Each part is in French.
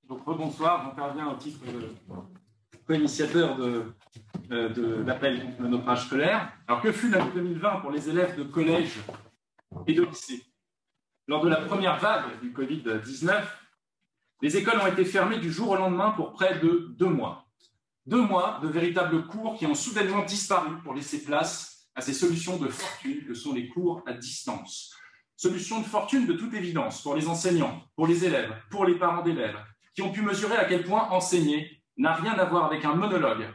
Donc, rebonsoir, j'interviens au titre de co-initiateur de l'appel contre le naufrage scolaire. Alors, que fut l'année 2020 pour les élèves de collège et de lycée? Lors de la première vague du Covid-19, les écoles ont été fermées du jour au lendemain pour près de 2 mois. 2 mois de véritables cours qui ont soudainement disparu pour laisser place à ces solutions de fortune que sont les cours à distance. Solutions de fortune de toute évidence pour les enseignants, pour les élèves, pour les parents d'élèves, qui ont pu mesurer à quel point enseigner n'a rien à voir avec un monologue,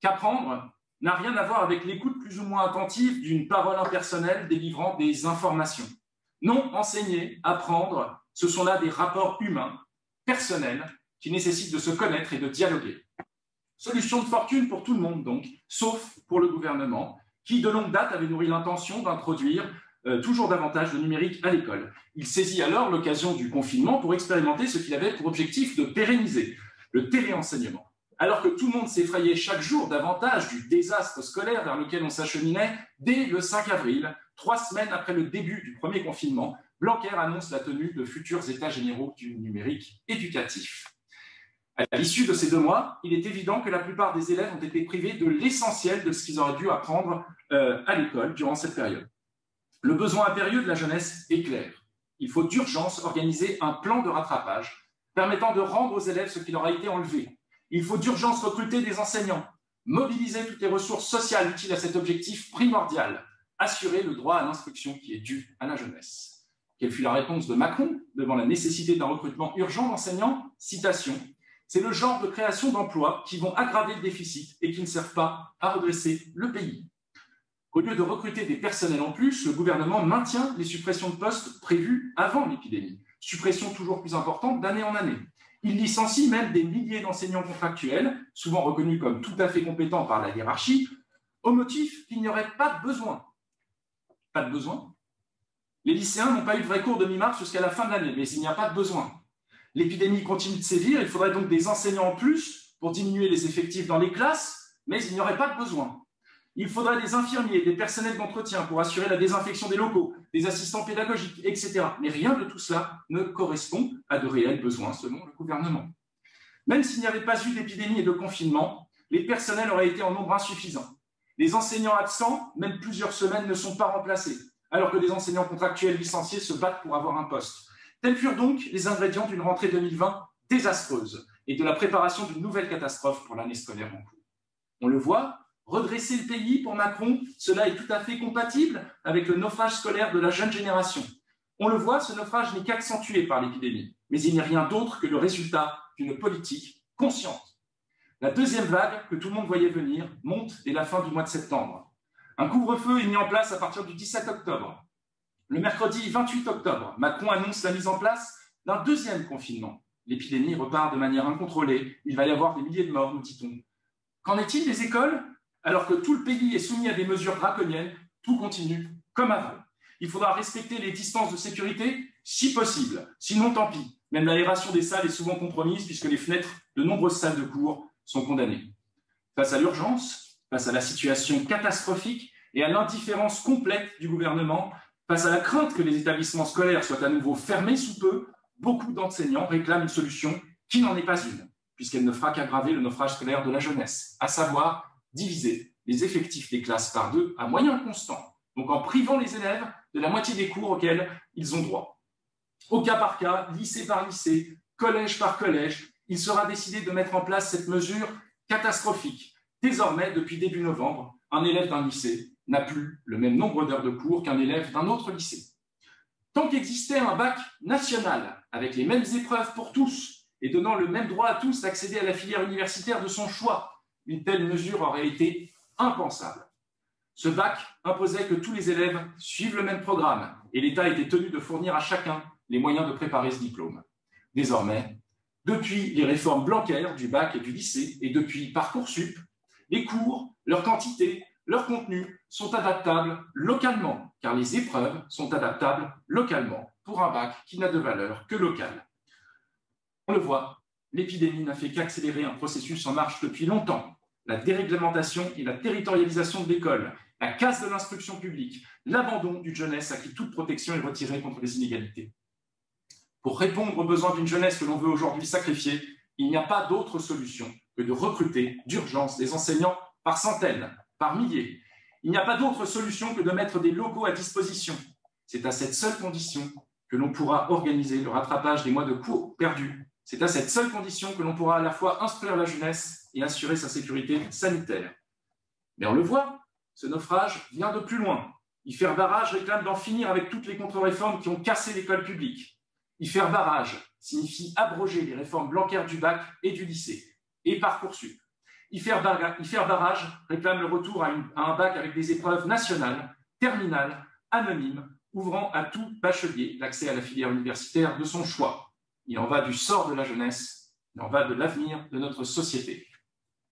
qu'apprendre n'a rien à voir avec l'écoute plus ou moins attentive d'une parole impersonnelle délivrant des informations. Non, enseigner, apprendre, ce sont là des rapports humains, personnels, qui nécessitent de se connaître et de dialoguer. Solution de fortune pour tout le monde donc, sauf pour le gouvernement, qui de longue date avait nourri l'intention d'introduire toujours davantage de numérique à l'école. Il saisit alors l'occasion du confinement pour expérimenter ce qu'il avait pour objectif de pérenniser, le téléenseignement. Alors que tout le monde s'effrayait chaque jour davantage du désastre scolaire vers lequel on s'acheminait, dès le 5 avril, 3 semaines après le début du premier confinement, Blanquer annonce la tenue de futurs états généraux du numérique éducatif. À l'issue de ces 2 mois, il est évident que la plupart des élèves ont été privés de l'essentiel de ce qu'ils auraient dû apprendre à l'école durant cette période. Le besoin impérieux de la jeunesse est clair. Il faut d'urgence organiser un plan de rattrapage permettant de rendre aux élèves ce qui leur a été enlevé. Il faut d'urgence recruter des enseignants, mobiliser toutes les ressources sociales utiles à cet objectif primordial, assurer le droit à l'instruction qui est dû à la jeunesse. Quelle fut la réponse de Macron devant la nécessité d'un recrutement urgent d'enseignants? Citation: c'est le genre de création d'emplois qui vont aggraver le déficit et qui ne servent pas à redresser le pays. Au lieu de recruter des personnels en plus, le gouvernement maintient les suppressions de postes prévues avant l'épidémie. Suppressions toujours plus importantes d'année en année. Il licencie même des milliers d'enseignants contractuels, souvent reconnus comme tout à fait compétents par la hiérarchie, au motif qu'il n'y aurait pas de besoin. Pas de besoin? Les lycéens n'ont pas eu de vrai cours de mi-mars jusqu'à la fin de l'année, mais il n'y a pas de besoin. L'épidémie continue de sévir, il faudrait donc des enseignants en plus pour diminuer les effectifs dans les classes, mais il n'y aurait pas de besoin. Il faudrait des infirmiers, des personnels d'entretien pour assurer la désinfection des locaux, des assistants pédagogiques, etc. Mais rien de tout cela ne correspond à de réels besoins selon le gouvernement. Même s'il n'y avait pas eu d'épidémie et de confinement, les personnels auraient été en nombre insuffisant. Les enseignants absents, même plusieurs semaines, ne sont pas remplacés, alors que des enseignants contractuels licenciés se battent pour avoir un poste. Tels furent donc les ingrédients d'une rentrée 2020 désastreuse et de la préparation d'une nouvelle catastrophe pour l'année scolaire en cours. On le voit, redresser le pays, pour Macron, cela est tout à fait compatible avec le naufrage scolaire de la jeune génération. On le voit, ce naufrage n'est qu'accentué par l'épidémie, mais il n'est rien d'autre que le résultat d'une politique consciente. La deuxième vague, que tout le monde voyait venir, monte dès la fin du mois de septembre. Un couvre-feu est mis en place à partir du 17 octobre. Le mercredi 28 octobre, Macron annonce la mise en place d'un deuxième confinement. L'épidémie repart de manière incontrôlée. Il va y avoir des milliers de morts, nous dit-on. Qu'en est-il des écoles? Alors que tout le pays est soumis à des mesures draconiennes, tout continue comme avant. Il faudra respecter les distances de sécurité si possible, sinon tant pis. Même l'aération des salles est souvent compromise puisque les fenêtres de nombreuses salles de cours sont condamnées. Face à l'urgence, face à la situation catastrophique et à l'indifférence complète du gouvernement, face à la crainte que les établissements scolaires soient à nouveau fermés sous peu, beaucoup d'enseignants réclament une solution qui n'en est pas une, puisqu'elle ne fera qu'aggraver le naufrage scolaire de la jeunesse, à savoir diviser les effectifs des classes par 2 à moyens constants, donc en privant les élèves de la moitié des cours auxquels ils ont droit. Au cas par cas, lycée par lycée, collège par collège, il sera décidé de mettre en place cette mesure catastrophique. Désormais, depuis début novembre, un élève d'un lycée n'a plus le même nombre d'heures de cours qu'un élève d'un autre lycée. Tant qu'existait un bac national avec les mêmes épreuves pour tous et donnant le même droit à tous d'accéder à la filière universitaire de son choix, une telle mesure aurait été impensable. Ce bac imposait que tous les élèves suivent le même programme et l'État était tenu de fournir à chacun les moyens de préparer ce diplôme. Désormais, depuis les réformes Blanquer du bac et du lycée et depuis Parcoursup, les cours, leur quantité, leur contenu sont adaptables localement, car les épreuves sont adaptables localement pour un bac qui n'a de valeur que locale. On le voit, l'épidémie n'a fait qu'accélérer un processus en marche depuis longtemps. La déréglementation et la territorialisation de l'école, la casse de l'instruction publique, l'abandon d'une jeunesse à qui toute protection est retirée contre les inégalités. Pour répondre aux besoins d'une jeunesse que l'on veut aujourd'hui sacrifier, Il n'y a pas d'autre solution que de recruter d'urgence des enseignants par centaines, par milliers. Il n'y a pas d'autre solution que de mettre des locaux à disposition. C'est à cette seule condition que l'on pourra organiser le rattrapage des mois de cours perdus. C'est à cette seule condition que l'on pourra à la fois instruire la jeunesse et assurer sa sécurité sanitaire. Mais on le voit, ce naufrage vient de plus loin. Y faire barrage réclame d'en finir avec toutes les contre-réformes qui ont cassé l'école publique. Y faire barrage signifie abroger les réformes Blanquer du bac et du lycée, et Parcoursup. Y faire barrage réclame le retour à un bac avec des épreuves nationales, terminales, anonymes, ouvrant à tout bachelier l'accès à la filière universitaire de son choix. Il en va du sort de la jeunesse, il en va de l'avenir de notre société.